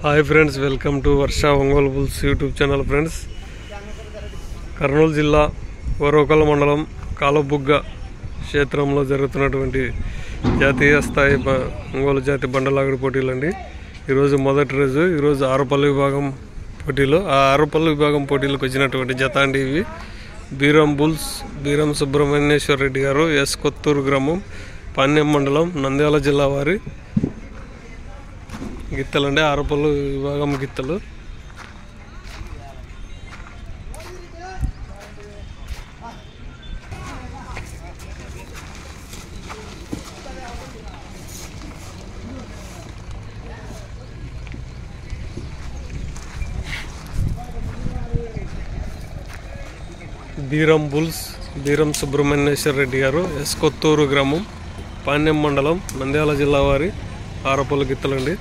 Hi friends, welcome to Varsha Ongole bulls YouTube channel. Friends, Kurnool జిల్లా ఓరోకల్ మండలం కాలబుగ్గ క్షేత్రంలో జరుగుతున్నటువంటి జాతీయ స్థాయి ఒంగోలు జాతి బండలాగుడు పోటీలు అండి. ఈరోజు మొదటి రోజు. ఈరోజు ఆరుపల్లి విభాగం పోటీలు. ఆ ఆరుపల్లి విభాగం పోటీలకు వచ్చినటువంటి జత అండి ఇవి. బీరం బుల్స్, బీరం సుబ్రహ్మణ్యేశ్వర రెడ్డి గారు, ఎస్ కొత్తూరు గ్రామం, పాణ్యం మండలం, నంద్యాల జిల్లా వారి గిత్తలండి. ఆరుపల్లి విభాగం గిత్తలు. బీరం బుల్స్, బీరం సుబ్రహ్మణ్యేశ్వర రెడ్డి గారు, ఎస్ కొత్తూరు గ్రామం, పాణ్యం మండలం, నంద్యాల జిల్లా వారి ఆరుపల్లి గిత్తలండి.